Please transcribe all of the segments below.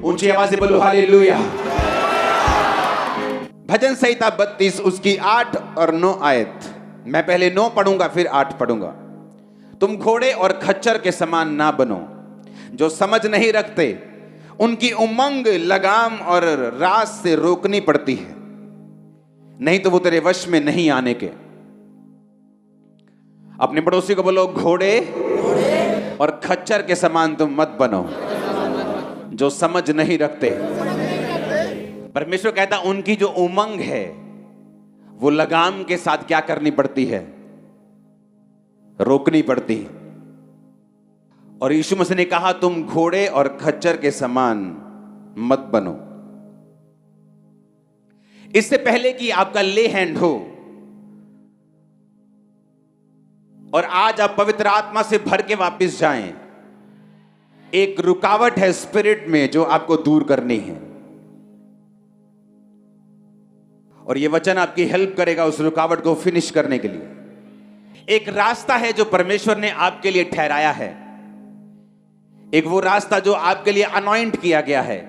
ऊंची आवाज से बोलो हालेलुया। भजन संहिता 32 उसकी 8 और 9 आयत। मैं पहले 9 पढ़ूंगा फिर 8 पढ़ूंगा। तुम घोड़े और खच्चर के समान ना बनो जो समझ नहीं रखते, उनकी उमंग लगाम और रास से रोकनी पड़ती है, नहीं तो वो तेरे वश में नहीं आने के। अपने पड़ोसी को बोलो घोड़े और खच्चर के समान तुम मत बनो जो समझ नहीं रखते। परमेश्वर कहता उनकी जो उमंग है वो लगाम के साथ क्या करनी पड़ती है, रोकनी पड़ती है। और यीशु मसीह ने कहा तुम घोड़े और खच्चर के समान मत बनो। इससे पहले कि आपका ले हैंड हो और आज आप पवित्र आत्मा से भर के वापस जाएं, एक रुकावट है स्पिरिट में जो आपको दूर करनी है। और यह वचन आपकी हेल्प करेगा उस रुकावट को फिनिश करने के लिए। एक रास्ता है जो परमेश्वर ने आपके लिए ठहराया है, एक वो रास्ता जो आपके लिए अनॉइंट किया गया है,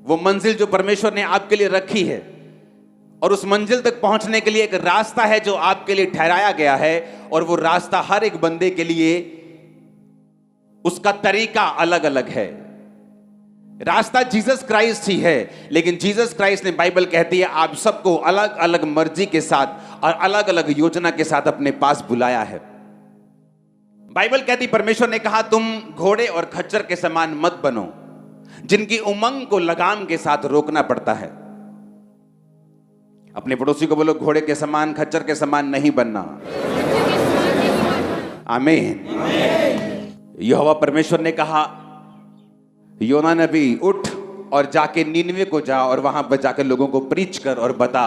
वो मंजिल जो परमेश्वर ने आपके लिए रखी है। और उस मंजिल तक पहुंचने के लिए एक रास्ता है जो आपके लिए ठहराया गया है। और वो रास्ता हर एक बंदे के लिए उसका तरीका अलग अलग है। रास्ता जीसस क्राइस्ट ही है, लेकिन जीसस क्राइस्ट ने, बाइबल कहती है, आप सबको अलग अलग मर्जी के साथ और अलग अलग योजना के साथ अपने पास बुलाया है। बाइबल कहती, परमेश्वर ने कहा तुम घोड़े और खच्चर के समान मत बनो जिनकी उमंग को लगाम के साथ रोकना पड़ता है। अपने पड़ोसी को बोलो घोड़े के समान खच्चर के समान नहीं बनना। आमीन। यहोवा परमेश्वर ने कहा योना नबी उठ और जाके नीनवे को जा और वहां पर जाकर लोगों को प्रीच कर और बता,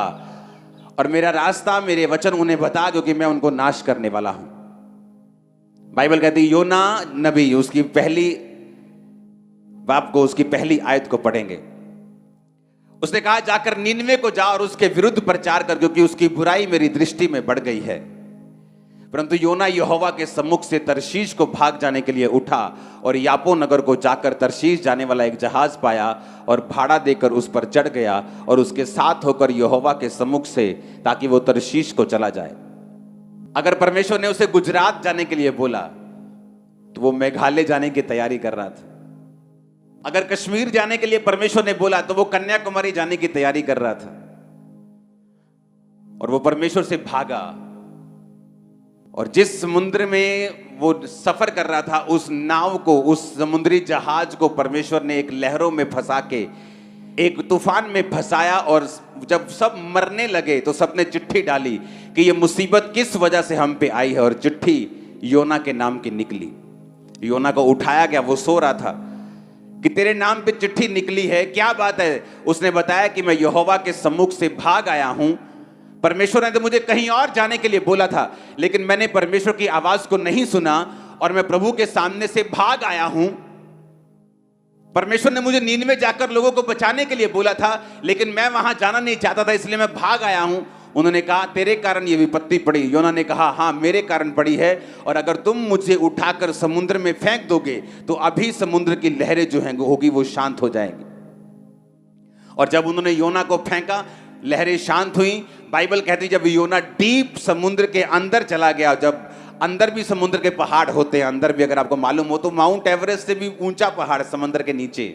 और मेरा रास्ता मेरे वचन उन्हें बता दो कि मैं उनको नाश करने वाला हूं। बाइबल कहती योना नबी, उसकी पहली बाप को, उसकी पहली आयत को पढ़ेंगे। उसने कहा जाकर नीनवे को जा और उसके विरुद्ध प्रचार कर, क्योंकि उसकी बुराई मेरी दृष्टि में बढ़ गई है। परंतु योना यहोवा के सम्मुख से तरशीश को भाग जाने के लिए उठा और यापो नगर को जाकर तरशीश जाने वाला एक जहाज पाया और भाड़ा देकर उस पर चढ़ गया और उसके साथ होकर यहोवा के सम्मुख से, ताकि वो तरशीश को चला जाए। अगर परमेश्वर ने उसे गुजरात जाने के लिए बोला तो वो मेघालय जाने की तैयारी कर रहा था। अगर कश्मीर जाने के लिए परमेश्वर ने बोला तो वो कन्याकुमारी जाने की तैयारी कर रहा था। और वो परमेश्वर से भागा, और जिस समुद्र में वो सफर कर रहा था उस नाव को, उस समुद्री जहाज को परमेश्वर ने एक लहरों में फंसा के एक तूफान में फंसाया। और जब सब मरने लगे तो सबने चिट्ठी डाली कि ये मुसीबत किस वजह से हम पे आई है, और चिट्ठी योना के नाम की निकली। योना को उठाया गया, वो सो रहा था, कि तेरे नाम पे चिट्ठी निकली है, क्या बात है। उसने बताया कि मैं यहोवा के सम्मुख से भाग आया हूं। परमेश्वर ने तो मुझे कहीं और जाने के लिए बोला था, लेकिन मैंने परमेश्वर की आवाज को नहीं सुना और मैं प्रभु के सामने से भाग आया हूं। परमेश्वर ने मुझे नीनवे जाकर लोगों को बचाने के लिए बोला था, लेकिन मैं वहां जाना नहीं चाहता था, इसलिए मैं भाग आया हूं। उन्होंने कहा तेरे कारण ये विपत्ति पड़ी। योना ने कहा हाँ मेरे कारण पड़ी है, और अगर तुम मुझे उठाकर समुद्र में फेंक दोगे तो अभी समुद्र की लहरें जो हैं होगी वो शांत हो जाएंगी। और जब उन्होंने योना को फेंका लहरें शांत हुई। बाइबल कहती जब योना डीप समुद्र के अंदर चला गया, जब अंदर भी समुद्र के पहाड़ होते हैं, अंदर भी अगर आपको मालूम हो तो माउंट एवरेस्ट से भी ऊंचा पहाड़ समुद्र के नीचे।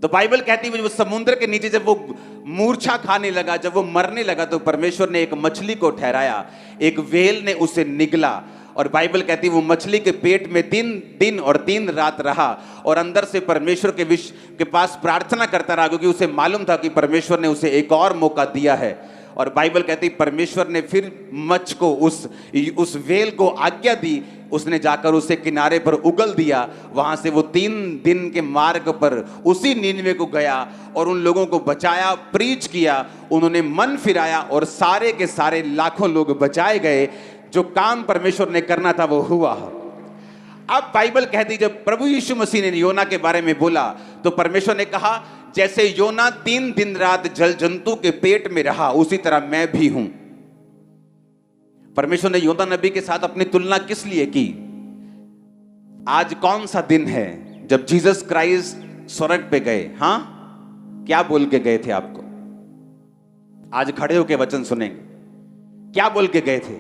तो बाइबल कहती है वो समुद्र के नीचे जब वो मूर्छा खाने लगा, जब वो मरने लगा, तो परमेश्वर ने एक मछली को ठहराया, एक व्हेल ने उसे निगला। और बाइबल कहती है वो मछली के पेट में 3 दिन और 3 रात रहा और अंदर से परमेश्वर के पास प्रार्थना करता रहा, क्योंकि उसे मालूम था कि परमेश्वर ने उसे एक और मौका दिया है। और बाइबल कहती परमेश्वर ने फिर मच्छ को, उस व्हेल को आज्ञा दी, उसने जाकर उसे किनारे पर उगल दिया। वहां से वो 3 दिन के मार्ग पर उसी नीनवे को गया और उन लोगों को बचाया, प्रीच किया, उन्होंने मन फिराया और सारे के सारे लाखों लोग बचाए गए। जो काम परमेश्वर ने करना था वो हुआ। अब बाइबल कहती जब प्रभु यीशु मसीह ने योना के बारे में बोला तो परमेश्वर ने कहा जैसे योना 3 दिन रात जल जंतु के पेट में रहा, उसी तरह मैं भी हूं। परमेश्वर ने योना नबी के साथ अपनी तुलना किस लिए की? आज कौन सा दिन है जब जीसस क्राइस्ट स्वर्ग पे गए, हाँ क्या बोल के गए थे आपको? आज खड़े होके वचन सुनेंगे। क्या बोल के गए थे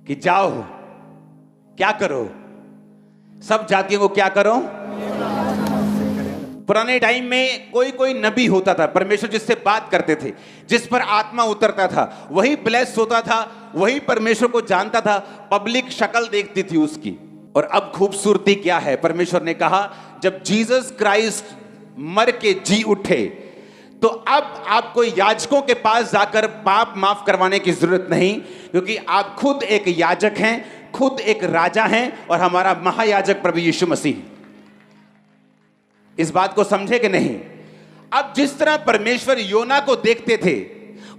कि जाओ क्या करो, सब जातियों को क्या करो? पुराने टाइम में कोई कोई नबी होता था, परमेश्वर जिससे बात करते थे, जिस पर आत्मा उतरता था, वही ब्लेस होता था, वही परमेश्वर को जानता था, पब्लिक शक्ल देखती थी उसकी। और अब खूबसूरती क्या है, परमेश्वर ने कहा जब जीसस क्राइस्ट मर के जी उठे तो अब आपको याजकों के पास जाकर पाप माफ करवाने की जरूरत नहीं, क्योंकि आप खुद एक याजक हैं, खुद एक राजा हैं और हमारा महायाजक प्रभु यीशु मसीह। इस बात को समझे कि नहीं? अब जिस तरह परमेश्वर योना को देखते थे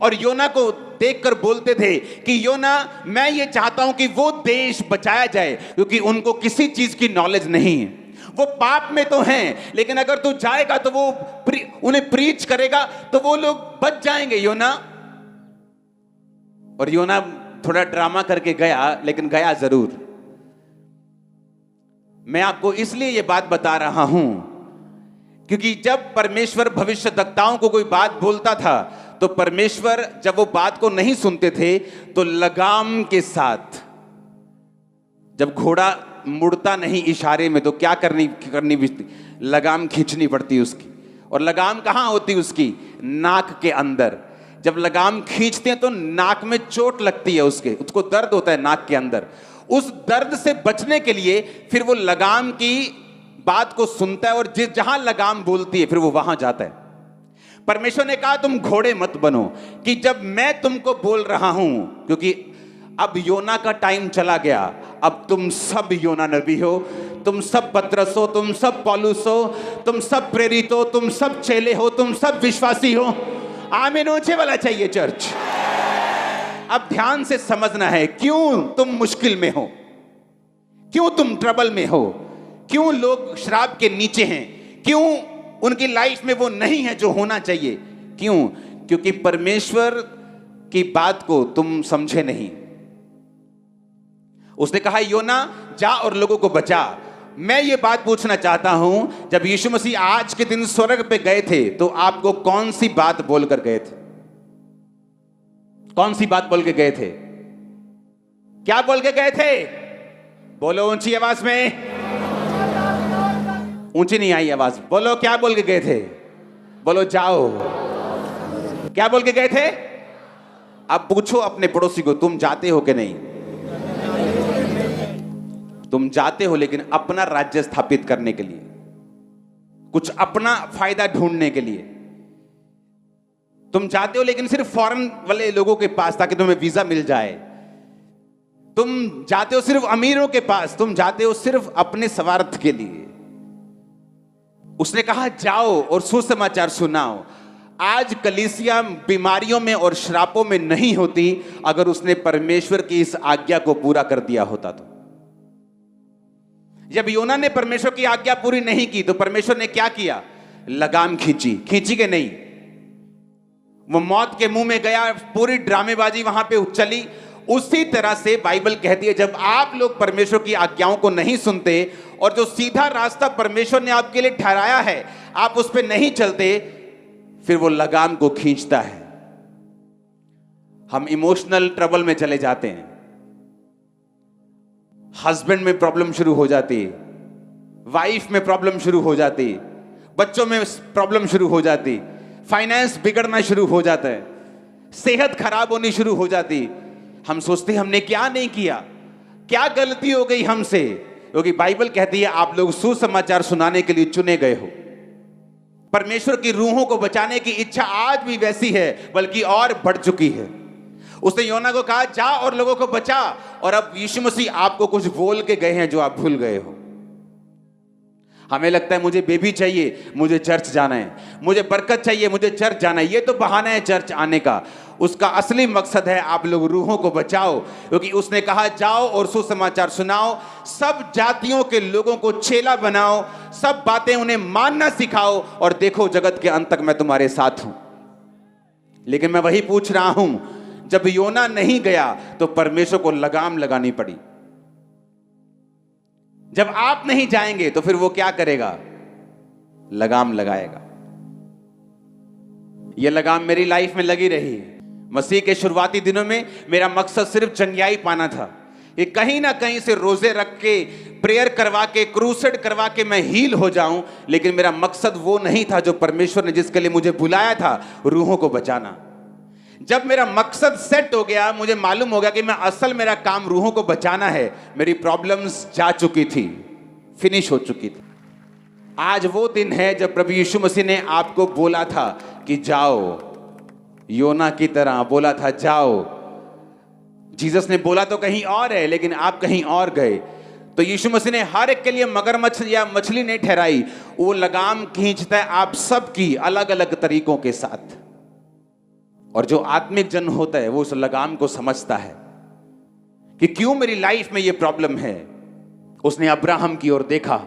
और योना को देखकर बोलते थे कि योना मैं ये चाहता हूं कि वो देश बचाया जाए, क्योंकि उनको किसी चीज की नॉलेज नहीं है, वो पाप में तो हैं, लेकिन अगर तू जाएगा तो वो उन्हें प्रीच करेगा तो वो लोग बच जाएंगे योना। और योना थोड़ा ड्रामा करके गया, लेकिन गया जरूर। मैं आपको इसलिए ये बात बता रहा हूं क्योंकि जब परमेश्वर भविष्यद्वक्ताओं को कोई बात बोलता था तो परमेश्वर जब वो बात को नहीं सुनते थे तो लगाम के साथ, जब घोड़ा मुड़ता नहीं इशारे में तो क्या करनी भी, लगाम खींचनी पड़ती उसकी। और लगाम कहां होती उसकी? नाक के अंदर। जब लगाम खींचते हैं तो नाक में चोट लगती है, उसको दर्द होता है नाक के अंदर। उस दर्द से बचने के लिए फिर वो लगाम की बात को सुनता है और जहां लगाम बोलती है फिर वो वहां जाता है। परमेश्वर ने कहा तुम घोड़े मत बनो, कि जब मैं तुमको बोल रहा हूं, क्योंकि अब योना का टाइम चला गया, अब तुम सब योना नबी हो, तुम सब पतरस हो, तुम सब पौलुस हो, तुम सब प्रेरित हो, तुम सब चेले हो, तुम सब विश्वासी हो। आमीन ऊंचे वाला चाहिए चर्च। अब ध्यान से समझना है क्यों तुम मुश्किल में हो, क्यों तुम ट्रबल में हो, क्यों लोग श्राप के नीचे हैं, क्यों उनकी लाइफ में वो नहीं है जो होना चाहिए। क्यों? क्योंकि परमेश्वर की बात को तुम समझे नहीं। उसने कहा योना जा और लोगों को बचा। मैं ये बात पूछना चाहता हूं, जब यीशु मसीह आज के दिन स्वर्ग पे गए थे तो आपको कौन सी बात बोलकर गए थे? कौन सी बात बोल के गए थे? क्या बोल के गए थे? बोलो ऊंची आवाज में। ऊंची नहीं आई आवाज, बोलो क्या बोल के गए थे? बोलो जाओ। क्या बोल के गए थे? अब पूछो अपने पड़ोसी को तुम जाते हो कि नहीं? तुम जाते हो लेकिन अपना राज्य स्थापित करने के लिए, कुछ अपना फायदा ढूंढने के लिए। तुम जाते हो लेकिन सिर्फ फॉरेन वाले लोगों के पास ताकि तुम्हें वीजा मिल जाए। तुम जाते हो सिर्फ अमीरों के पास, तुम जाते हो सिर्फ अपने स्वार्थ के लिए। उसने कहा जाओ और सुसमाचार सुनाओ। आज कलीसिया बीमारियों में और श्रापों में नहीं होती अगर उसने परमेश्वर की इस आज्ञा को पूरा कर दिया होता तो। जब योना ने परमेश्वर की आज्ञा पूरी नहीं की तो परमेश्वर ने क्या किया? लगाम खींची के नहीं? वो मौत के मुंह में गया, पूरी ड्रामेबाजी वहां पे चली। उसी तरह से बाइबल कहती है जब आप लोग परमेश्वर की आज्ञाओं को नहीं सुनते और जो सीधा रास्ता परमेश्वर ने आपके लिए ठहराया है आप उस पर नहीं चलते, फिर वो लगाम को खींचता है। हम इमोशनल ट्रबल में चले जाते हैं, हस्बैंड में प्रॉब्लम शुरू हो जाती, वाइफ में प्रॉब्लम शुरू हो जाती, बच्चों में प्रॉब्लम शुरू हो जाती, फाइनेंस बिगड़ना शुरू हो जाता है, सेहत खराब होनी शुरू हो जाती। हम सोचते हैं हमने क्या नहीं किया, क्या गलती हो गई हमसे, क्योंकि बाइबल कहती है आप लोग सुसमाचार सुनाने के लिए चुने गए हो। परमेश्वर की रूहों को बचाने की इच्छा आज भी वैसी है, बल्कि और बढ़ चुकी है। उसने योना को कहा जा और लोगों को बचा, और अब यीशु मसीह आपको कुछ बोल के गए हैं जो आप भूल गए हो। हमें लगता है मुझे बेबी चाहिए, मुझे चर्च जाना है, मुझे बरकत चाहिए, मुझे चर्च जाना है। ये तो बहाना है चर्च आने का। उसका असली मकसद है आप लोग रूहों को बचाओ, क्योंकि उसने कहा जाओ और सुसमाचार सुनाओ, सब जातियों के लोगों को चेला बनाओ, सब बातें उन्हें मानना सिखाओ, और देखो जगत के अंत तक मैं तुम्हारे साथ हूं। लेकिन मैं वही पूछ रहा हूं, जब योना नहीं गया तो परमेश्वर को लगाम लगानी पड़ी। जब आप नहीं जाएंगे तो फिर वो क्या करेगा? लगाम लगाएगा। यह लगाम मेरी लाइफ में लगी रही। मसीह के शुरुआती दिनों में मेरा मकसद सिर्फ चंगियाई पाना था। ये कहीं ना कहीं से रोजे रख के, प्रेयर करवा के, क्रूसेड करवा के मैं हील हो जाऊं, लेकिन मेरा मकसद वो नहीं था जो परमेश्वर ने जिसके लिए मुझे बुलाया था, रूहों को बचाना। जब मेरा मकसद सेट हो गया, मुझे मालूम हो गया कि मैं असल मेरा काम रूहों को बचाना है, मेरी प्रॉब्लम्स जा चुकी थी, फिनिश हो चुकी थी। आज वो दिन है जब प्रभु यीशु मसीह ने आपको बोला था कि जाओ, योना की तरह बोला था जाओ। जीसस ने बोला तो कहीं और है, लेकिन आप कहीं और गए। तो यीशु मसीह ने हर एक के लिए मगरमच्छ या मछली नहीं ठहराई, वो लगाम खींचता है आप सबकी अलग अलग तरीकों के साथ। और जो आत्मिक जन होता है वो उस लगाम को समझता है कि क्यों मेरी लाइफ में ये प्रॉब्लम है। उसने अब्राहम की ओर देखा,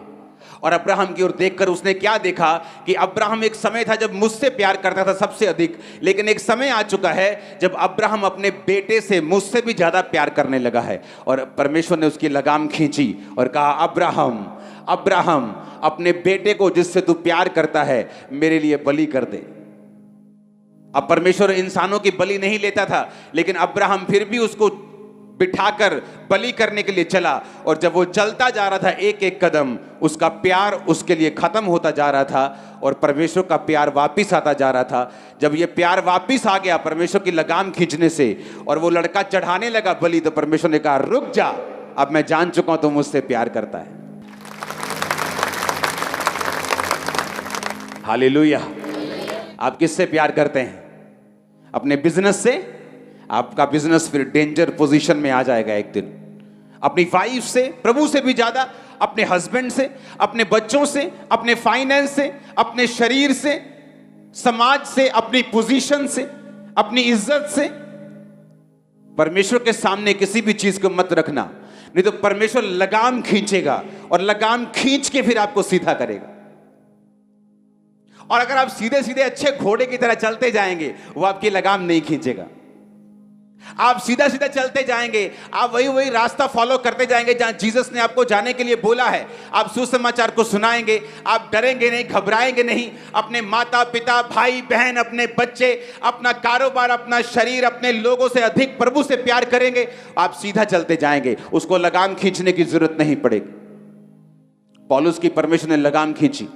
और अब्राहम की ओर देखकर उसने क्या देखा कि अब्राहम एक समय था जब मुझसे प्यार करता था सबसे अधिक, लेकिन एक समय आ चुका है जब अब्राहम अपने बेटे से मुझसे भी ज्यादा प्यार करने लगा है। और परमेश्वर ने उसकी लगाम खींची और कहा, अब्राहम अब्राहम, अपने बेटे को जिससे तू प्यार करता है मेरे लिए बलि कर दे। अब परमेश्वर इंसानों की बलि नहीं लेता था, लेकिन अब्राहम फिर भी उसको बिठाकर बलि करने के लिए चला। और जब वो चलता जा रहा था एक एक कदम, उसका प्यार उसके लिए खत्म होता जा रहा था और परमेश्वर का प्यार वापिस आता जा रहा था। जब ये प्यार वापिस आ गया परमेश्वर की लगाम खींचने से, और वो लड़का चढ़ाने लगा बलि, तो परमेश्वर ने कहा, रुक जा, अब मैं जान चुका हूं तुम मुझसे प्यार करता है। हालेलुया। आप किससे प्यार करते हैं? अपने बिजनेस से? आपका बिजनेस फिर डेंजर पोजीशन में आ जाएगा एक दिन। अपनी वाइफ से, प्रभु से भी ज्यादा, अपने हस्बैंड से, अपने बच्चों से, अपने फाइनेंस से, अपने शरीर से, समाज से, अपनी पोजीशन से, अपनी इज्जत से। परमेश्वर के सामने किसी भी चीज को मत रखना, नहीं तो परमेश्वर लगाम खींचेगा और लगाम खींच के फिर आपको सीधा करेगा। और अगर आप सीधे सीधे अच्छे घोड़े की तरह चलते जाएंगे, वो आपकी लगाम नहीं खींचेगा। आप सीधा सीधा चलते जाएंगे, आप वही वही रास्ता फॉलो करते जाएंगे जहां जीसस ने आपको जाने के लिए बोला है। आप सुसमाचार को सुनाएंगे, आप डरेंगे नहीं, घबराएंगे नहीं। अपने माता पिता, भाई बहन, अपने बच्चे, अपना कारोबार, अपना शरीर, अपने लोगों से अधिक प्रभु से प्यार करेंगे। आप सीधा चलते जाएंगे, उसको लगाम खींचने की जरूरत नहीं पड़ेगी। पौलुस की परमेश्वर ने लगाम खींची।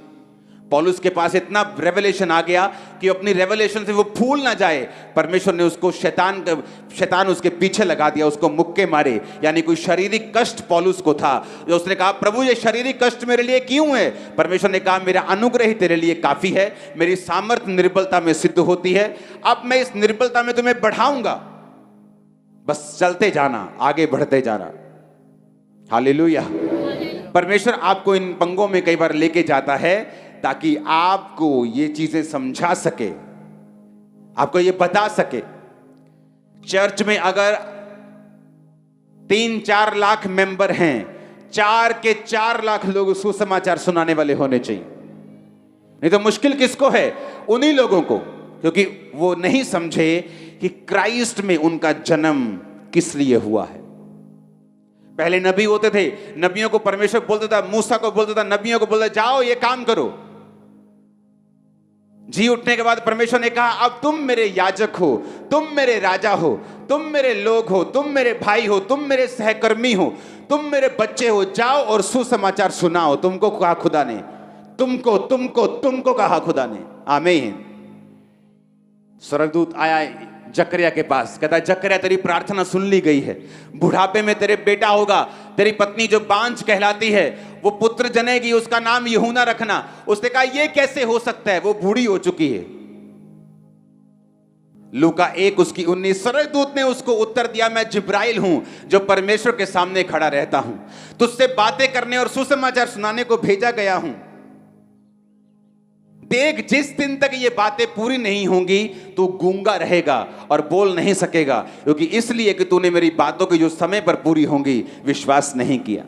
पौलुस के पास इतना रेवलेशन आ गया कि अपनी रेवलेशन से वो भूल ना जाए। परमेश्वर ने उसको शैतान उसके पीछे लगा दिया, उसको मुक्के मारे। यानी कोई शारीरिक कष्ट पौलुस को था, जो उसने कहा, प्रभु ये शारीरिक कष्ट मेरे लिए क्यों है? परमेश्वर ने कहा, मेरा अनुग्रह ही तेरे लिए काफी है, मेरी सामर्थ्य निर्बलता में सिद्ध होती है। अब मैं इस निर्बलता में तुम्हें बढ़ाऊंगा, बस चलते जाना, आगे बढ़ते जाना। हालेलुया। परमेश्वर आपको इन पंगों में कई बार लेके जाता है ताकि आपको ये चीजें समझा सके, आपको ये बता सके। चर्च में अगर 3-4 लाख मेंबर हैं, 4 के 4 लाख लोग सुसमाचार सुनाने वाले होने चाहिए। नहीं तो मुश्किल किसको है? उन्हीं लोगों को, क्योंकि वो नहीं समझे कि क्राइस्ट में उनका जन्म किस लिए हुआ है। पहले नबी होते थे, नबियों को परमेश्वर बोलता था, मूसा को बोलता था, नबियों को बोलता, जाओ ये काम करो। जी उठने के बाद परमेश्वर ने कहा, अब तुम मेरे याजक हो, तुम मेरे राजा हो, तुम मेरे लोग हो, तुम मेरे भाई हो, तुम मेरे सहकर्मी हो, तुम मेरे बच्चे हो, जाओ और सुसमाचार सुनाओ। तुमको कहा खुदा ने, तुमको कहा खुदा ने। आमीन। स्वर्गदूत आया जकरिया के पास, कहता है, जकरिया तेरी प्रार्थना सुन ली गई है, बुढ़ापे में तेरे बेटा होगा, तेरी पत्नी जो बांझ कहलाती है वो पुत्र जनेगी, उसका नाम यूहन्ना रखना। उसने कहा, ये कैसे हो सकता है, वो बूढ़ी हो चुकी है। लूका 1:19। स्वर्गदूत ने उसको उत्तर दिया, मैं जिब्राइल हूं जो परमेश्वर के सामने खड़ा रहता हूं, तुझसे बातें करने और सुसमाचार सुनाने को भेजा गया हूं। देख, जिस दिन तक ये बातें पूरी नहीं होंगी तू गूंगा रहेगा और बोल नहीं सकेगा, क्योंकि इसलिए कि तूने मेरी बातों की जो समय पर पूरी होंगी विश्वास नहीं किया।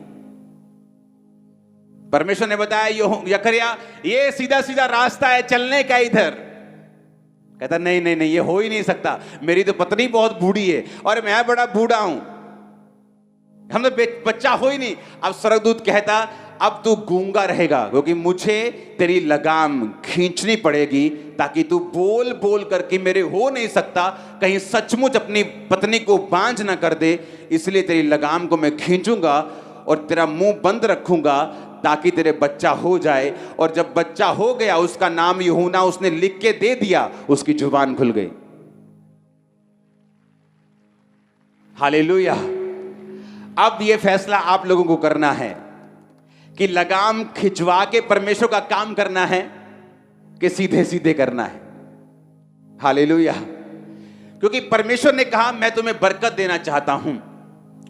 परमेश्वर ने बताया, जकरिया ये सीधा सीधा रास्ता है चलने का इधर। कहता, नहीं नहीं नहीं, ये हो ही नहीं सकता, मेरी तो पत्नी बहुत बूढ़ी है और मैं बड़ा बूढ़ा हूं। हमने बच्चा हो ही नहीं। अब स्वर्गदूत कहता अब तू गूंगा रहेगा, क्योंकि मुझे तेरी लगाम खींचनी पड़ेगी, ताकि तू बोल बोल करके मेरे हो नहीं सकता, कहीं सचमुच अपनी पत्नी को बांझ ना कर दे, इसलिए तेरी लगाम को मैं खींचूंगा और तेरा मुंह बंद रखूंगा ताकि तेरे बच्चा हो जाए। और जब बच्चा हो गया, उसका नाम यूहन्ना उसने लिख के दे दिया, उसकी जुबान खुल गई। हालेलुया। अब यह फैसला आप लोगों को करना है कि लगाम खिंचवा के परमेश्वर का काम करना है कि सीधे सीधे करना है। हालेलुया। क्योंकि परमेश्वर ने कहा मैं तुम्हें बरकत देना चाहता हूं,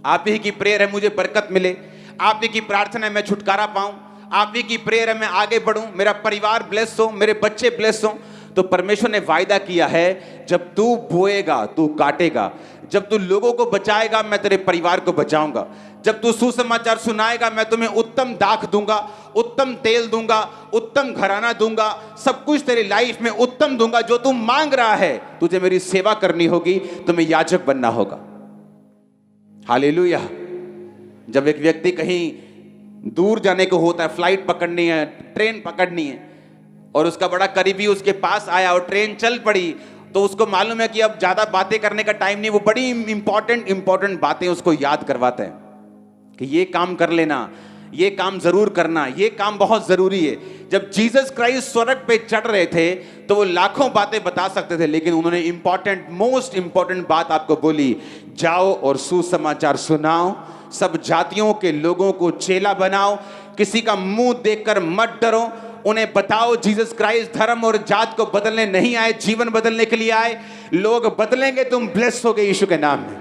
आप ही की प्रेयर है मुझे बरकत मिले, आप ही की प्रार्थना है मैं छुटकारा पाऊं, आप ही की प्रेयर है मैं आगे बढ़ूं, मेरा परिवार ब्लेस हो, मेरे बच्चे ब्लेस हो। तो परमेश्वर ने वायदा किया है जब तू बोएगा तू काटेगा, जब तू लोगों को बचाएगा मैं तेरे परिवार को बचाऊंगा, जब तू सुसमाचार सुनाएगा मैं तुम्हें उत्तम दाख दूंगा, उत्तम तेल दूंगा, उत्तम घराना दूंगा, सब कुछ तेरी लाइफ में उत्तम दूंगा। जो तू मांग रहा है, तुझे मेरी सेवा करनी होगी, तुम्हें याजक बनना होगा। हालेलुया। जब एक व्यक्ति कहीं दूर जाने को होता है, फ्लाइट पकड़नी है, ट्रेन पकड़नी है, और उसका बड़ा करीबी उसके पास आया और ट्रेन चल पड़ी, तो उसको मालूम है कि अब ज्यादा बातें करने का टाइम नहीं, वो बड़ी इंपॉर्टेंट बातें उसको याद करवाते हैं कि ये काम कर लेना, ये काम जरूर करना, ये काम बहुत जरूरी है। जब जीसस क्राइस्ट स्वर्ग पे चढ़ रहे थे तो वो लाखों बातें बता सकते थे, लेकिन उन्होंने मोस्ट इंपॉर्टेंट बात आपको बोली, जाओ और सुसमाचार सुनाओ, सब जातियों के लोगों को चेला बनाओ, किसी का मुंह देखकर मत डरो, उन्हें बताओ जीसस क्राइस्ट धर्म और जात को बदलने नहीं आए, जीवन बदलने के लिए आए। लोग बदलेंगे, तुम ब्लेस होगे यीशु के नाम में।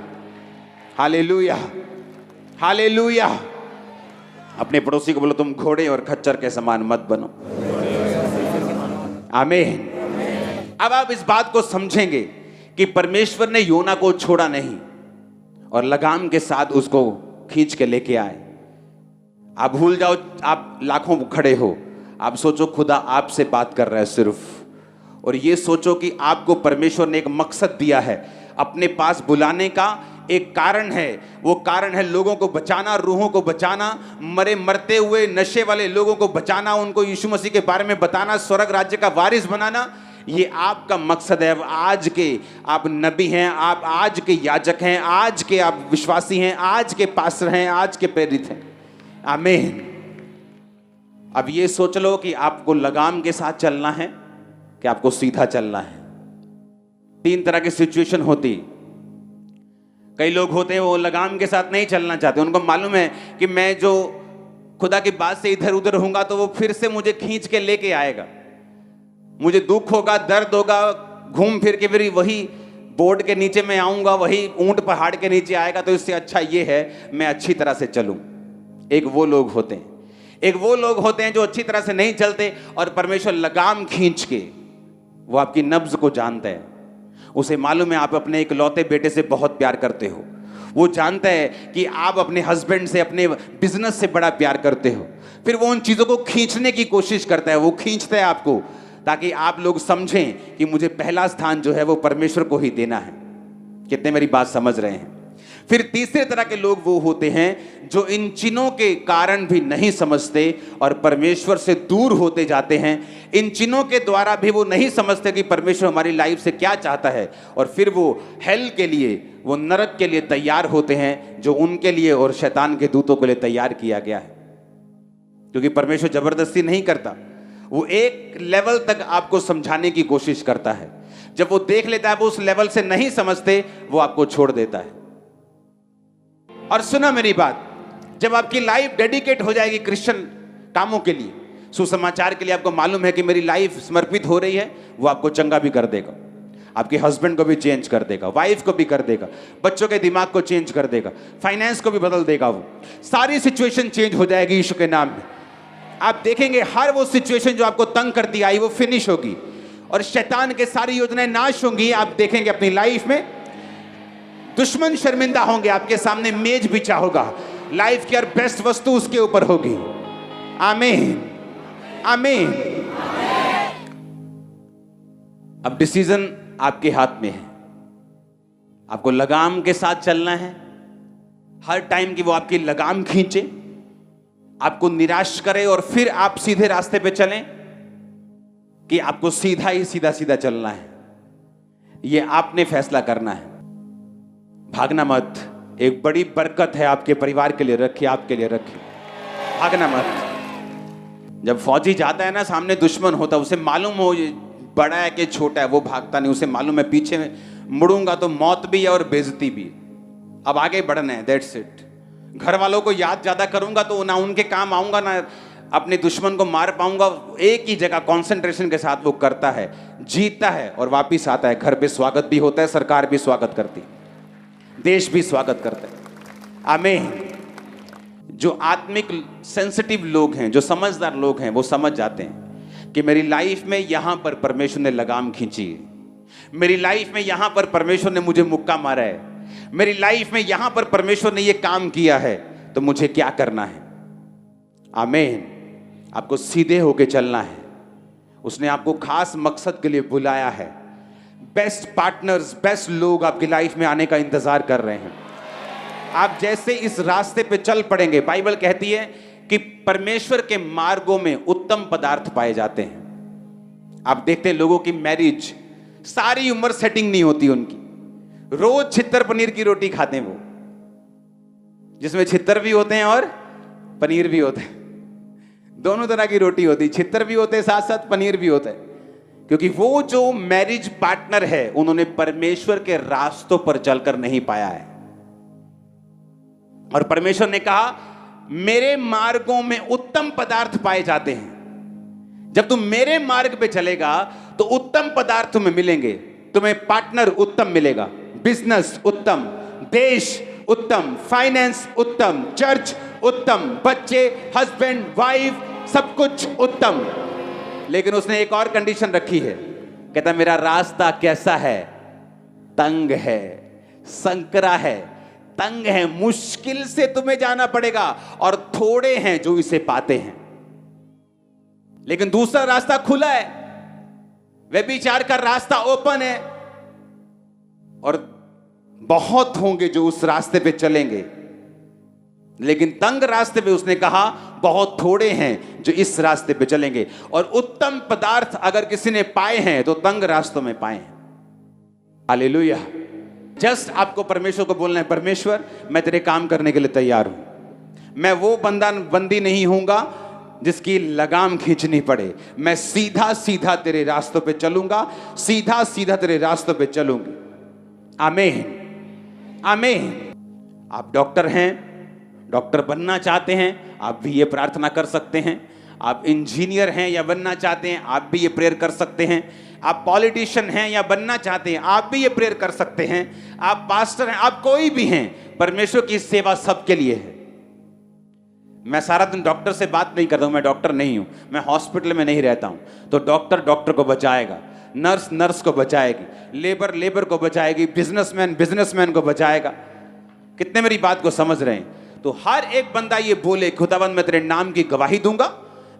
Hallelujah, hallelujah. अपने पड़ोसी को बोलो तुम घोड़े और खच्चर के समान मत बनो। आमीन। अब आप इस बात को समझेंगे कि परमेश्वर ने योना को छोड़ा नहीं और लगाम के साथ उसको खींच के लेके आए। आप भूल जाओ आप लाखों खड़े हो, आप सोचो खुदा आपसे बात कर रहा है सिर्फ, और ये सोचो कि आपको परमेश्वर ने एक मकसद दिया है, अपने पास बुलाने का एक कारण है। वो कारण है लोगों को बचाना, रूहों को बचाना, मरे मरते हुए नशे वाले लोगों को बचाना, उनको यीशु मसीह के बारे में बताना, स्वर्ग राज्य का वारिस बनाना। ये आपका मकसद है। आज के आप नबी हैं, आप आज के याजक हैं, आज के आप विश्वासी हैं, आज के पास्टर हैं, आज के प्रेरित हैं। आमीन। अब ये सोच लो कि आपको लगाम के साथ चलना है कि आपको सीधा चलना है। तीन तरह की सिचुएशन होती। कई लोग होते हैं वो लगाम के साथ नहीं चलना चाहते, उनको मालूम है कि मैं जो खुदा की बात से इधर उधर होऊंगा तो वो फिर से मुझे खींच के लेके आएगा, मुझे दुख होगा, दर्द होगा, घूम फिर के फिर वही बोर्ड के नीचे मैं आऊंगा, वही ऊंट पहाड़ के नीचे आएगा। तो इससे अच्छा ये है मैं अच्छी तरह से चलूं। एक वो लोग होते हैं, एक वो लोग होते हैं जो अच्छी तरह से नहीं चलते और परमेश्वर लगाम खींच के, वो आपकी नब्ज को जानता है, उसे मालूम है आप अपने इकलौते बेटे से बहुत प्यार करते हो, वो जानता है कि आप अपने हस्बैंड से, अपने बिजनेस से बड़ा प्यार करते हो, फिर वो उन चीज़ों को खींचने की कोशिश करता है, वो खींचता है आपको ताकि आप लोग समझें कि मुझे पहला स्थान जो है वो परमेश्वर को ही देना है। कितने मेरी बात समझ रहे हैं? फिर तीसरे तरह के लोग वो होते हैं जो इन चिन्हों के कारण भी नहीं समझते और परमेश्वर से दूर होते जाते हैं। इन चिन्हों के द्वारा भी वो नहीं समझते कि परमेश्वर हमारी लाइफ से क्या चाहता है, और फिर वो हेल के लिए, वो नरक के लिए तैयार होते हैं, जो उनके लिए और शैतान के दूतों के लिए तैयार किया गया है। क्योंकि परमेश्वर जबरदस्ती नहीं करता, वो एक लेवल तक आपको समझाने की कोशिश करता है। जब वो देख लेता है वो उस लेवल से नहीं समझते, वो आपको छोड़ देता है। और सुना मेरी बात, जब आपकी लाइफ डेडिकेट हो जाएगी क्रिश्चियन कामों के लिए, सुसमाचार के लिए, आपको मालूम है कि मेरी लाइफ समर्पित हो रही है, वो आपको चंगा भी कर देगा, आपके हस्बैंड को भी चेंज कर देगा, वाइफ को भी कर देगा, बच्चों के दिमाग को चेंज कर देगा, फाइनेंस को भी बदल देगा, वो सारी सिचुएशन चेंज हो जाएगी यीशु के नाम में। आप देखेंगे हर वो सिचुएशन जो आपको तंग करती आई वो फिनिश होगी और शैतान के सारी योजनाएं नाश होंगी। आप देखेंगे अपनी लाइफ में दुश्मन शर्मिंदा होंगे, आपके सामने मेज बिछा होगा, लाइफ की हर बेस्ट वस्तु उसके ऊपर होगी। आमीन, आमीन। अब डिसीजन आपके हाथ में है, आपको लगाम के साथ चलना है हर टाइम की वो आपकी लगाम खींचे, आपको निराश करे और फिर आप सीधे रास्ते पे चलें, कि आपको सीधा ही सीधा सीधा चलना है, ये आपने फैसला करना है। भागना मत। एक बड़ी बरकत है आपके परिवार के लिए रखी, आपके लिए रखी। भागना मत। जब फौजी जाता है ना, सामने दुश्मन होता है, उसे मालूम हो ये बड़ा है कि छोटा है, वो भागता नहीं। उसे मालूम है पीछे मुड़ूंगा तो मौत भी है और बेइज्जती भी। अब आगे बढ़ना है, दैट्स इट। घर वालों को याद ज्यादा करूंगा तो ना उनके काम आऊंगा, ना अपने दुश्मन को मार पाऊंगा। एक ही जगह कंसंट्रेशन के साथ वो करता है, जीतता है और वापिस आता है। घर पे स्वागत भी होता है, सरकार भी स्वागत करती, देश भी स्वागत करता है। आमीन। जो आत्मिक सेंसिटिव लोग हैं, जो समझदार लोग हैं, वो समझ जाते हैं कि मेरी लाइफ में यहां पर परमेश्वर ने लगाम खींची है, मेरी लाइफ में यहां पर परमेश्वर ने मुझे मुक्का मारा है, मेरी लाइफ में यहां पर परमेश्वर ने ये काम किया है, तो मुझे क्या करना है। आमीन। आपको सीधे होके चलना है। उसने आपको खास मकसद के लिए बुलाया है। बेस्ट पार्टनर्स, बेस्ट लोग आपकी लाइफ में आने का इंतजार कर रहे हैं। आप जैसे इस रास्ते पे चल पड़ेंगे, बाइबल कहती है कि परमेश्वर के मार्गों में उत्तम पदार्थ पाए जाते हैं। आप देखते हैं लोगों की मैरिज, सारी उम्र सेटिंग नहीं होती उनकी, रोज छित्तर पनीर की रोटी खाते हैं वो, जिसमें छित्तर भी होते हैं और पनीर भी होते हैं। दोनों तरह की रोटी होती, छित्तर भी होते हैं, साथ साथ पनीर भी होता है। क्योंकि वो जो मैरिज पार्टनर है, उन्होंने परमेश्वर के रास्तों पर चलकर नहीं पाया है। और परमेश्वर ने कहा मेरे मार्गों में उत्तम पदार्थ पाए जाते हैं। जब तुम मेरे मार्ग पे चलेगा तो उत्तम पदार्थ तुम्हें मिलेंगे। तुम्हें पार्टनर उत्तम मिलेगा, बिजनेस उत्तम, देश उत्तम, फाइनेंस उत्तम, चर्च उत्तम, बच्चे, हस्बैंड, वाइफ, सब कुछ उत्तम। लेकिन उसने एक और कंडीशन रखी है, कहता मेरा रास्ता कैसा है, तंग है, संकरा है, तंग है, मुश्किल से तुम्हें जाना पड़ेगा और थोड़े हैं जो इसे पाते हैं। लेकिन दूसरा रास्ता खुला है, व्यभिचार का रास्ता ओपन है और बहुत होंगे जो उस रास्ते पे चलेंगे। लेकिन तंग रास्ते पे उसने कहा बहुत थोड़े हैं जो इस रास्ते पे चलेंगे। और उत्तम पदार्थ अगर किसी ने पाए हैं तो तंग रास्तों में पाए हैं। हालेलुया। जस्ट आपको परमेश्वर को बोलना है, परमेश्वर मैं तेरे काम करने के लिए तैयार हूं। मैं वो बंदी नहीं हूंगा जिसकी लगाम खींचनी पड़े। मैं सीधा सीधा तेरे रास्तों पे चलूंगा, सीधा सीधा तेरे रास्तों पे चलूंगी। आमीन, आमीन। आप डॉक्टर हैं, डॉक्टर बनना चाहते हैं, आप भी ये प्रार्थना कर सकते हैं। आप इंजीनियर हैं या बनना चाहते हैं, आप भी ये प्रेयर कर सकते हैं। आप पॉलिटिशियन हैं या बनना चाहते हैं, आप भी ये प्रेयर कर सकते हैं। आप पास्टर हैं, आप कोई भी हैं, परमेश्वर की सेवा सबके लिए है। मैं सारा दिन डॉक्टर से बात नहीं करता हूं, मैं डॉक्टर नहीं हूं, मैं हॉस्पिटल में नहीं रहता हूं। तो डॉक्टर डॉक्टर को बचाएगा, नर्स नर्स को बचाएगी, लेबर लेबर को बचाएगी, बिजनेसमैन बिजनेसमैन को बचाएगा। कितने मेरी बात को समझ रहे हैं? तो हर एक बंदा ये बोले, खुदावंद मैं तेरे नाम की गवाही दूंगा,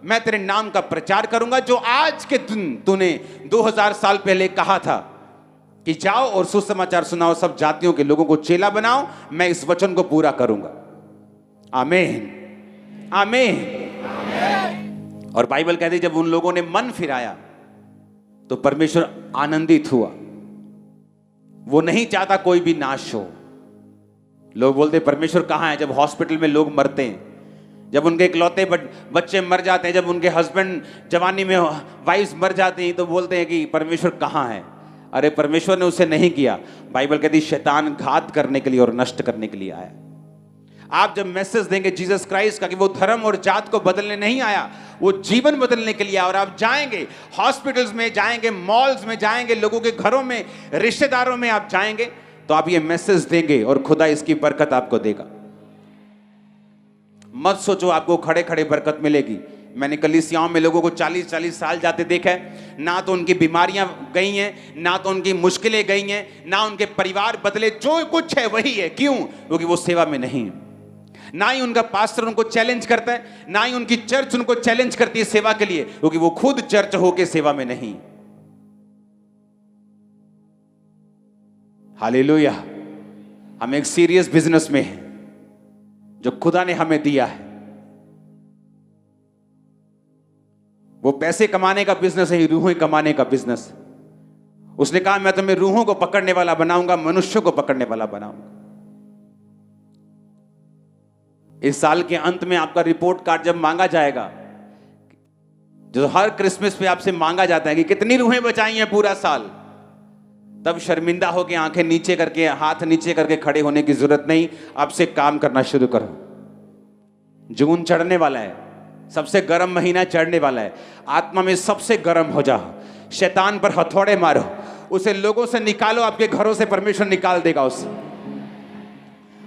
मैं तेरे नाम का प्रचार करूंगा। जो आज के दिन तूने 2000 साल पहले कहा था कि जाओ और सुसमाचार सुनाओ, सब जातियों के लोगों को चेला बनाओ, मैं इस वचन को पूरा करूंगा। आमीन, आमीन। और बाइबल कहती है जब उन लोगों ने मन फिराया तो परमेश्वर आनंदित हुआ। वो नहीं चाहता कोई भी नाश हो। लोग बोलते परमेश्वर कहां है? जब हॉस्पिटल में लोग मरते हैं, जब उनके इकलौते बच्चे मर जाते हैं, जब उनके हस्बैंड जवानी में वाइफ्स मर जाती हैं, तो बोलते हैं कि परमेश्वर कहां है? अरे परमेश्वर ने उसे नहीं किया। बाइबल कहती शैतान घात करने के लिए और नष्ट करने के लिए आया। आप जब मैसेज देंगे जीसस क्राइस्ट का कि वो धर्म और जात को बदलने नहीं आया, वो जीवन बदलने के लिए आया, और आप जाएंगे हॉस्पिटल्स में, जाएंगे मॉल्स में, जाएंगे लोगों के घरों में, रिश्तेदारों में आप जाएंगे, तो आप ये मैसेज देंगे और खुदा इसकी बरकत आपको देगा। मत सोचो आपको खड़े खड़े बरकत मिलेगी। मैंने कलीसियाओं में लोगों को 40-40 साल जाते देखा है, ना तो उनकी बीमारियां गई हैं, ना तो उनकी मुश्किलें गई हैं, ना उनके परिवार बदले, जो कुछ है वही है। क्यों? क्योंकि वो सेवा में नहीं है। ना ही उनका पास्टर उनको चैलेंज करता है, ना ही उनकी चर्च उनको चैलेंज करती है सेवा के लिए, क्योंकि वो खुद चर्च होके सेवा में नहीं। हालेलुया। हम एक सीरियस बिजनेस में हैं, जो खुदा ने हमें दिया है। वो पैसे कमाने का बिजनेस है, रूहें कमाने का बिजनेस। उसने कहा मैं तुम्हें रूहों को पकड़ने वाला बनाऊंगा, मनुष्यों को पकड़ने वाला बनाऊंगा। इस साल के अंत में आपका रिपोर्ट कार्ड जब मांगा जाएगा, जो हर क्रिसमस पे आपसे मांगा जाता है कि कितनी रूहें बचाई हैं पूरा साल, तब शर्मिंदा होकर आंखें नीचे करके, हाथ नीचे करके खड़े होने की जरूरत नहीं। आपसे काम करना शुरू करो। जून चढ़ने वाला है, सबसे गर्म महीना चढ़ने वाला है। आत्मा में सबसे गर्म हो जाओ, शैतान पर हथौड़े मारो, उसे लोगों से निकालो। आपके घरों से परमेश्वर निकाल देगा उसे।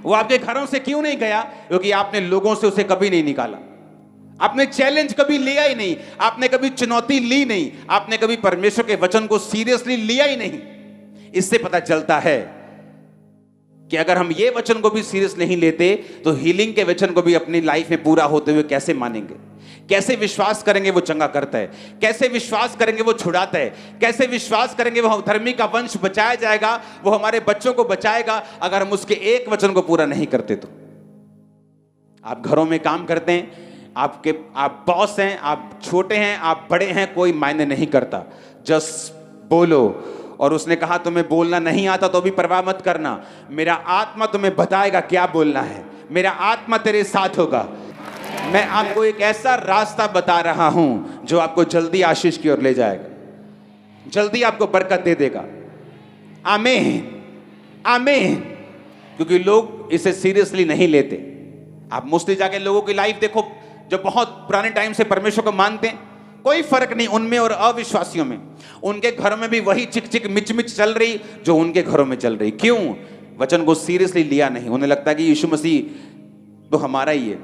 वो आपके घरों से क्यों नहीं गया? क्योंकि आपने लोगों से उसे कभी नहीं निकाला। आपने चैलेंज कभी लिया ही नहीं, आपने कभी चुनौती ली नहीं, आपने कभी परमेश्वर के वचन को सीरियसली लिया ही नहीं। इससे पता चलता है कि अगर हम ये वचन को भी सीरियस नहीं लेते तो हीलिंग के वचन को भी अपनी लाइफ में पूरा होते हुए कैसे मानेंगे? कैसे विश्वास करेंगे वो चंगा करता है? कैसे विश्वास करेंगे वो छुड़ाता है? कैसे विश्वास करेंगे वो धर्मी का वंश बचाया जाएगा, वो हमारे बच्चों को बचाएगा, अगर हम उसके एक वचन को पूरा नहीं करते तो? आप घरों में काम करते हैं, आप बॉस हैं, आप छोटे हैं, आप बड़े हैं, कोई मायने नहीं करता। जस्ट बोलो। और उसने कहा तुम्हें बोलना नहीं आता तो भी परवाह मत करना, मेरा आत्मा तुम्हें बताएगा क्या बोलना है, मेरा आत्मा तेरे साथ होगा। मैं आपको एक ऐसा रास्ता बता रहा हूं जो आपको जल्दी आशीष की ओर ले जाएगा, जल्दी आपको बरकत दे देगा। आमीन, आमीन। क्योंकि लोग इसे सीरियसली नहीं लेते। आप मोस्टली जाके लोगों की लाइफ देखो जो बहुत पुराने टाइम से परमेश्वर को मानते हैं, कोई फर्क नहीं उनमें और अविश्वासियों में। उनके घरों में भी वही चिक चिक मिच मिच चल रही जो उनके घरों में चल रही। क्यों? वचन को सीरियसली लिया नहीं। उन्हें लगता है कि यीशु मसीह तो हमारा ही है,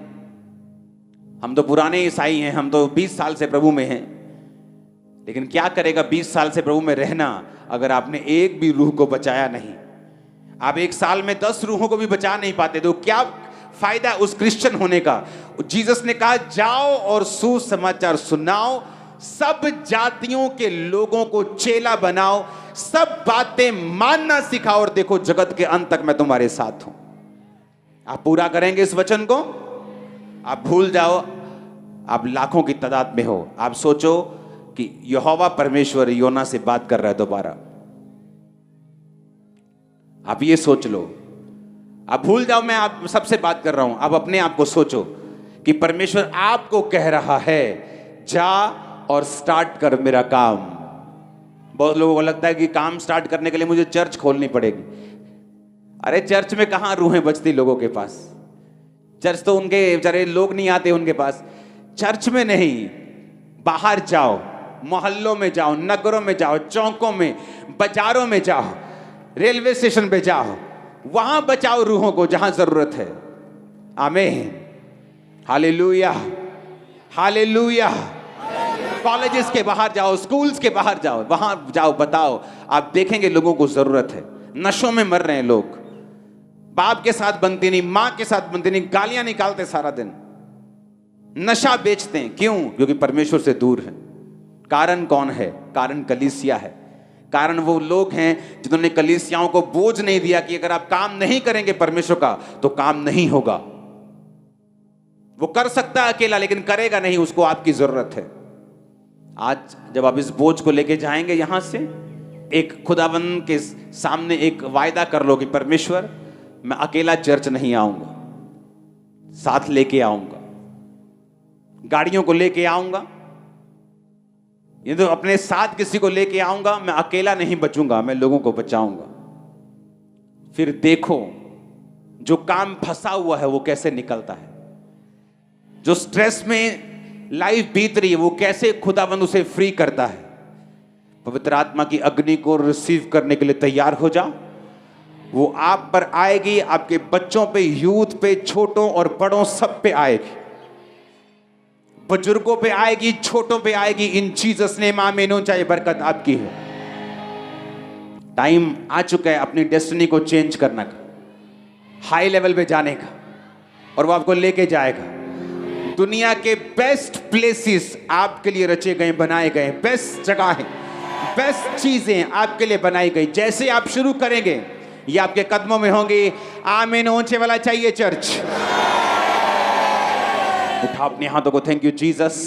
हम तो पुराने ईसाई हैं, हम तो 20 साल से प्रभु में हैं। लेकिन क्या करेगा 20 साल से प्रभु में रहना अगर आपने एक भी रूह को बचाया नहीं? आप एक साल में 10 रूहों को भी बचा नहीं पाते तो क्या फायदा उस क्रिश्चियन होने का? जीसस ने कहा जाओ और सुसमाचार सुनाओ, सब जातियों के लोगों को चेला बनाओ, सब बातें मानना सिखाओ, और देखो जगत के अंत तक मैं तुम्हारे साथ हूं। आप पूरा करेंगे इस वचन को? आप भूल जाओ आप लाखों की तादाद में हो। आप सोचो कि यहोवा परमेश्वर योना से बात कर रहा है दोबारा। आप ये सोच लो। आप भूल जाओ मैं आप सबसे बात कर रहा हूं। आप अपने आप को सोचो कि परमेश्वर आपको कह रहा है जा और स्टार्ट कर मेरा काम। बहुत लोगों को लगता है कि काम स्टार्ट करने के लिए मुझे चर्च खोलनी पड़ेगी। अरे चर्च में कहां रूहें बचती लोगों के पास? चर्च तो उनके बेचारे लोग नहीं आते उनके पास। चर्च में नहीं, बाहर जाओ, मोहल्लों में जाओ, नगरों में जाओ, चौकों में, बाजारों में जाओ, रेलवे स्टेशन पे जाओ, वहां बचाओ रूहों को जहां जरूरत है। आमीन, हालेलुया, हालेलुया। कॉलेजेस के बाहर जाओ, स्कूल्स के बाहर जाओ, वहां जाओ, बताओ। आप देखेंगे लोगों को जरूरत है। नशों में मर रहे हैं लोग, बाप के साथ बनती नहीं, मां के साथ बनती नहीं, गालियां निकालते सारा दिन, नशा बेचते हैं। क्यों? क्योंकि परमेश्वर से दूर है। कारण कौन है? कारण कलीसिया है। कारण वो लोग हैं जिन्होंने कलीसियाओं को बोझ नहीं दिया कि अगर आप काम नहीं करेंगे परमेश्वर का तो काम नहीं होगा। वो कर सकता है अकेला लेकिन करेगा नहीं, उसको आपकी जरूरत है। आज जब आप इस बोझ को लेके जाएंगे यहां से, एक खुदावंद के सामने एक वायदा कर लो कि परमेश्वर मैं अकेला चर्च नहीं आऊंगा, साथ लेके आऊंगा, गाड़ियों को लेके आऊंगा, ये तो अपने साथ किसी को लेके आऊंगा। मैं अकेला नहीं बचूंगा, मैं लोगों को बचाऊंगा। फिर देखो जो काम फंसा हुआ है वो कैसे निकलता है, जो स्ट्रेस में लाइफ बीत रही है वो कैसे खुदावंद उसे फ्री करता है। पवित्र आत्मा की अग्नि को रिसीव करने के लिए तैयार हो जाओ। वो आप पर आएगी, आपके बच्चों पे, यूथ पे, छोटों और बड़ों सब पे आएगी, बुजुर्गों पे आएगी, छोटों पे आएगी। इन जीसस नेम आमीन। चाहे बरकत आपकी है। टाइम आ चुका है अपनी डेस्टिनी को चेंज करने का, हाई लेवल पे जाने का, और वो आपको लेके जाएगा। दुनिया के बेस्ट प्लेसेस आपके लिए रचे गए, बनाए गए, बेस्ट जगह है, बेस्ट चीजें आपके लिए बनाई गई। जैसे आप शुरू करेंगे ये आपके कदमों में होंगी। आमीन। ऊंचे वाला चाहिए चर्च। उठा अपने हाथों को। Thank you Jesus.